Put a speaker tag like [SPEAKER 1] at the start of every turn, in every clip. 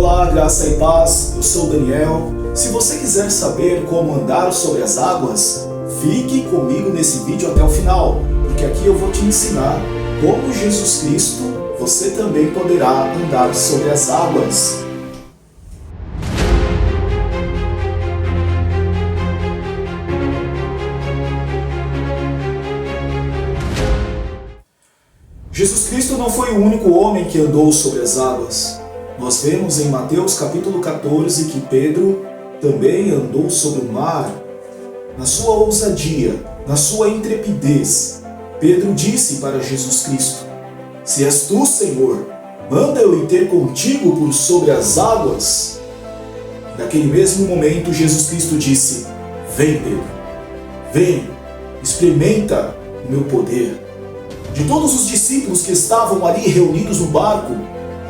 [SPEAKER 1] Olá, graça e paz, eu sou Daniel. Se você quiser saber como andar sobre as águas, fique comigo nesse vídeo até o final, porque aqui eu vou te ensinar como Jesus Cristo você também poderá andar sobre as águas. Jesus Cristo não foi o único homem que andou sobre as águas. Nós vemos em Mateus capítulo 14 que Pedro também andou sobre o mar. Na sua ousadia, na sua intrepidez, Pedro disse para Jesus Cristo: "Se és tu, Senhor, manda eu ir ter contigo por sobre as águas." Naquele mesmo momento, Jesus Cristo disse: "Vem, Pedro, vem, experimenta o meu poder." De todos os discípulos que estavam ali reunidos no barco,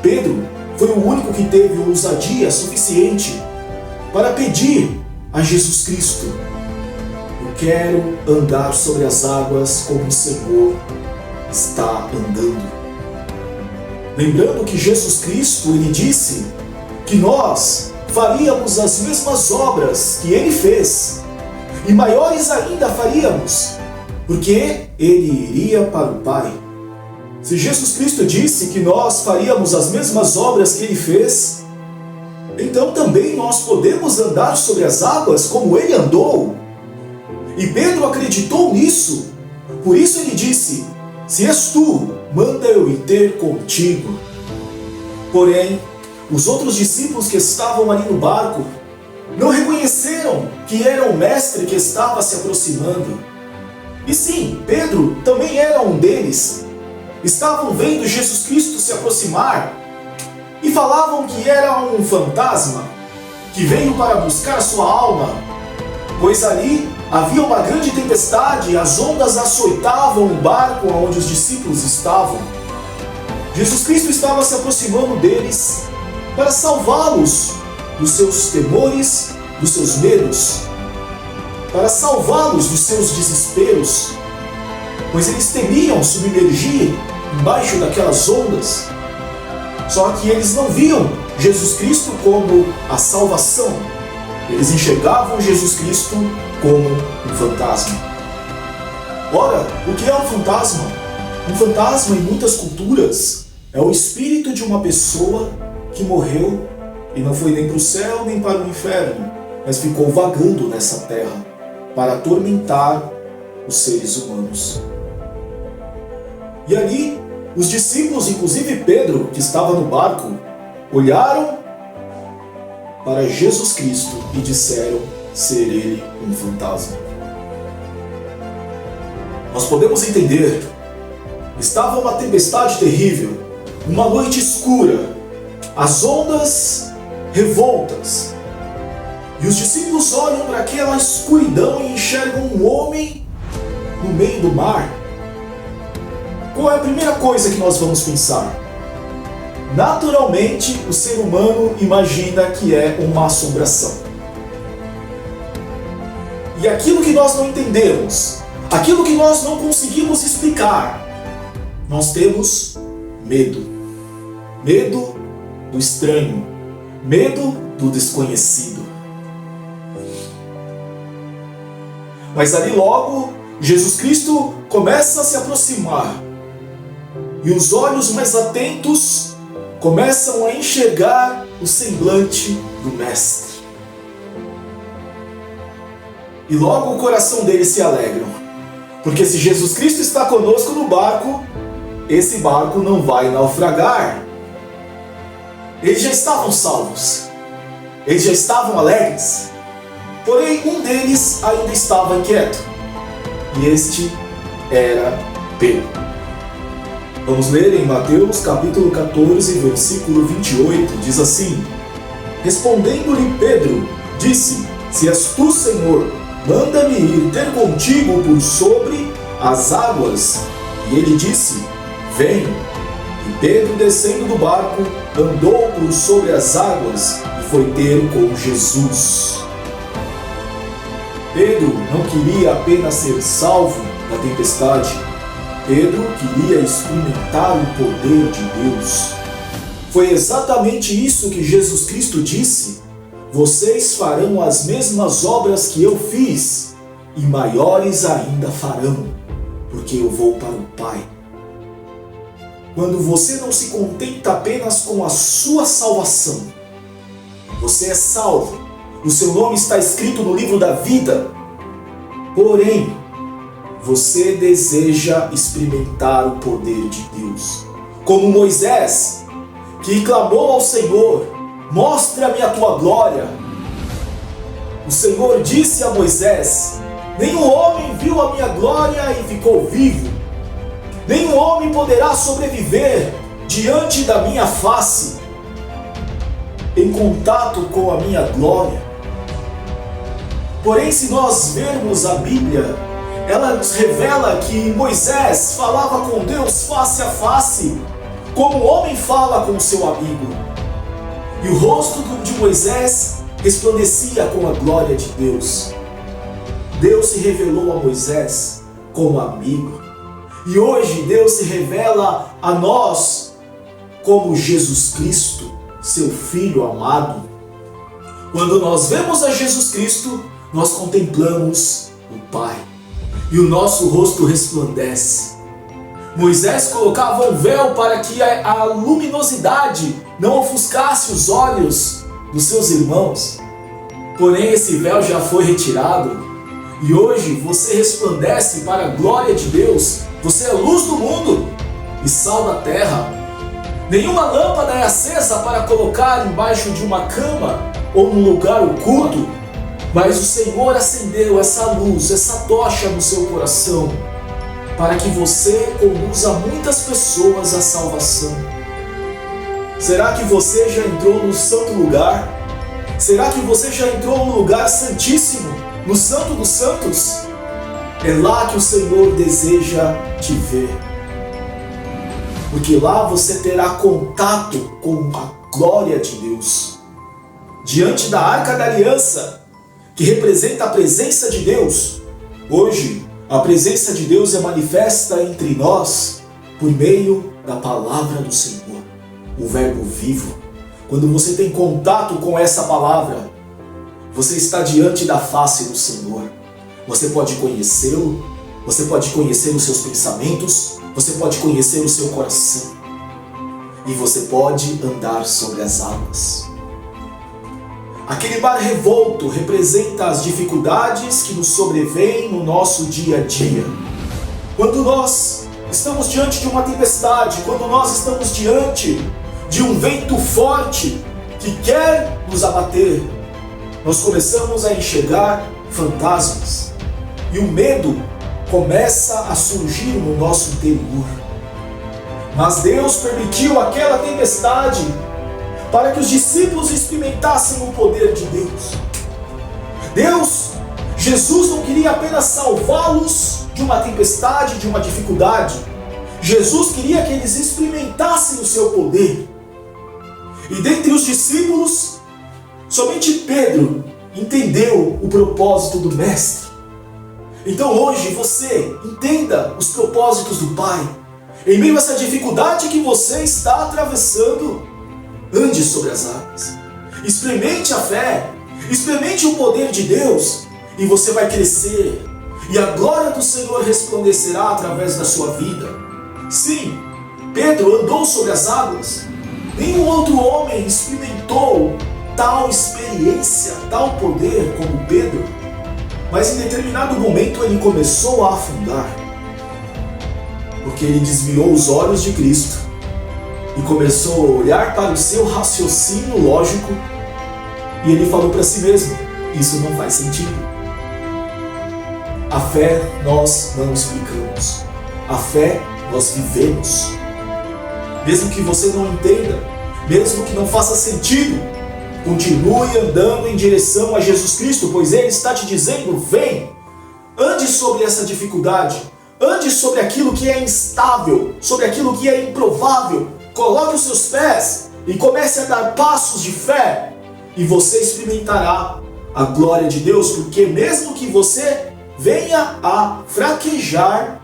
[SPEAKER 1] Pedro foi o único que teve ousadia suficiente para pedir a Jesus Cristo: "Eu quero andar sobre as águas como o Senhor está andando." Lembrando que Jesus Cristo, ele disse que nós faríamos as mesmas obras que ele fez, e maiores ainda faríamos, porque ele iria para o Pai. Se Jesus Cristo disse que nós faríamos as mesmas obras que ele fez, então também nós podemos andar sobre as águas como ele andou. E Pedro acreditou nisso. Por isso ele disse: "Se és tu, manda eu ir ter contigo." Porém, os outros discípulos que estavam ali no barco não reconheceram que era o mestre que estava se aproximando. E sim, Pedro também era um deles. Estavam vendo Jesus Cristo se aproximar e falavam que era um fantasma que veio para buscar sua alma, pois ali havia uma grande tempestade e as ondas açoitavam o barco onde os discípulos estavam. Jesus Cristo estava se aproximando deles para salvá-los dos seus temores, dos seus medos, para salvá-los dos seus desesperos, pois eles temiam submergir embaixo daquelas ondas. Só que eles não viam Jesus Cristo como a salvação. Eles enxergavam Jesus Cristo como um fantasma. Ora, o que é um fantasma? Um fantasma, em muitas culturas, é o espírito de uma pessoa que morreu e não foi nem para o céu nem para o inferno, mas ficou vagando nessa terra para atormentar os seres humanos. E ali, os discípulos, inclusive Pedro, que estava no barco, olharam para Jesus Cristo e disseram ser ele um fantasma. Nós podemos entender, estava uma tempestade terrível, uma noite escura, as ondas revoltas, e os discípulos olham para aquela escuridão e enxergam um homem no meio do mar. Qual é a primeira coisa que nós vamos pensar? Naturalmente, o ser humano imagina que é uma assombração. E aquilo que nós não entendemos, aquilo que nós não conseguimos explicar, nós temos medo. Medo do estranho, medo do desconhecido. Mas ali logo, Jesus Cristo começa a se aproximar. E os olhos mais atentos começam a enxergar o semblante do Mestre. E logo o coração deles se alegra, porque se Jesus Cristo está conosco no barco, esse barco não vai naufragar. Eles já estavam salvos, eles já estavam alegres, porém um deles ainda estava inquieto, e este era Pedro. Vamos ler em Mateus capítulo 14, versículo 28, diz assim: "Respondendo-lhe Pedro, disse: Se és tu, Senhor, manda-me ir ter contigo por sobre as águas. E ele disse: Vem. E Pedro, descendo do barco, andou por sobre as águas e foi ter com Jesus." Pedro não queria apenas ser salvo da tempestade. Pedro queria experimentar o poder de Deus. Foi exatamente isso que Jesus Cristo disse: vocês farão as mesmas obras que eu fiz, e maiores ainda farão, porque eu vou para o Pai. Quando você não se contenta apenas com a sua salvação, você é salvo, o seu nome está escrito no livro da vida, porém, você deseja experimentar o poder de Deus. Como Moisés, que clamou ao Senhor: mostra-me a tua glória. O Senhor disse a Moisés: nenhum homem viu a minha glória e ficou vivo. Nenhum homem poderá sobreviver diante da minha face, em contato com a minha glória. Porém, se nós vermos a Bíblia, ela nos revela que Moisés falava com Deus face a face, como um homem fala com seu amigo. E o rosto de Moisés resplandecia com a glória de Deus. Deus se revelou a Moisés como amigo. E hoje Deus se revela a nós como Jesus Cristo, seu Filho amado. Quando nós vemos a Jesus Cristo, nós contemplamos o Pai. E o nosso rosto resplandece. Moisés colocava um véu para que a luminosidade não ofuscasse os olhos dos seus irmãos. Porém, esse véu já foi retirado. E hoje você resplandece para a glória de Deus. Você é luz do mundo e sal da terra. Nenhuma lâmpada é acesa para colocar embaixo de uma cama ou num lugar oculto. Mas o Senhor acendeu essa luz, essa tocha no seu coração, para que você conduza muitas pessoas à salvação. Será que você já entrou no santo lugar? Será que você já entrou no lugar santíssimo, no Santo dos Santos? É lá que o Senhor deseja te ver. Porque lá você terá contato com a glória de Deus. Diante da Arca da Aliança, que representa a presença de Deus, hoje a presença de Deus é manifesta entre nós por meio da palavra do Senhor, o Verbo vivo. Quando você tem contato com essa palavra, você está diante da face do Senhor. Você pode conhecê-lo, você pode conhecer os seus pensamentos, você pode conhecer o seu coração e você pode andar sobre as águas. Aquele mar revolto representa as dificuldades que nos sobrevêm no nosso dia a dia. Quando nós estamos diante de uma tempestade, quando nós estamos diante de um vento forte que quer nos abater, nós começamos a enxergar fantasmas e o medo começa a surgir no nosso interior. Mas Deus permitiu aquela tempestade para que os discípulos experimentassem o poder de Deus. Jesus não queria apenas salvá-los de uma tempestade, de uma dificuldade. Jesus queria que eles experimentassem o seu poder. E dentre os discípulos, somente Pedro entendeu o propósito do Mestre. Então hoje você entenda os propósitos do Pai. Em meio a essa dificuldade que você está atravessando, ande sobre as águas. Experimente a fé, experimente o poder de Deus e você vai crescer. E a glória do Senhor resplandecerá através da sua vida. Sim, Pedro andou sobre as águas. Nenhum outro homem experimentou tal experiência, tal poder como Pedro. Mas em determinado momento ele começou a afundar, porque ele desviou os olhos de Cristo e começou a olhar para o seu raciocínio lógico e ele falou para si mesmo: isso não faz sentido. A fé nós não explicamos, a fé nós vivemos. Mesmo que você não entenda, mesmo que não faça sentido, continue andando em direção a Jesus Cristo, pois Ele está te dizendo: vem, ande sobre essa dificuldade, ande sobre aquilo que é instável, sobre aquilo que é improvável. Coloque os seus pés e comece a dar passos de fé e você experimentará a glória de Deus, porque mesmo que você venha a fraquejar,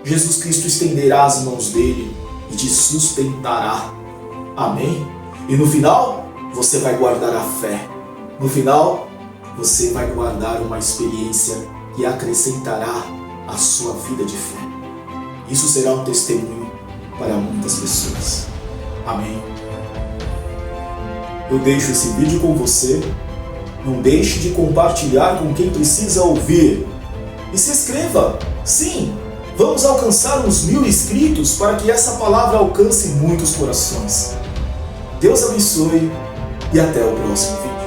[SPEAKER 1] Jesus Cristo estenderá as mãos dele e te sustentará Amém? E no final, você vai guardar a fé. No final, você vai guardar uma experiência que acrescentará a sua vida de fé. Isso será um testemunho para muitas pessoas. Amém? Eu deixo esse vídeo com você. Não deixe de compartilhar com quem precisa ouvir. E se inscreva! Sim! Vamos alcançar uns 1000 inscritos para que essa palavra alcance muitos corações. Deus abençoe e até o próximo vídeo.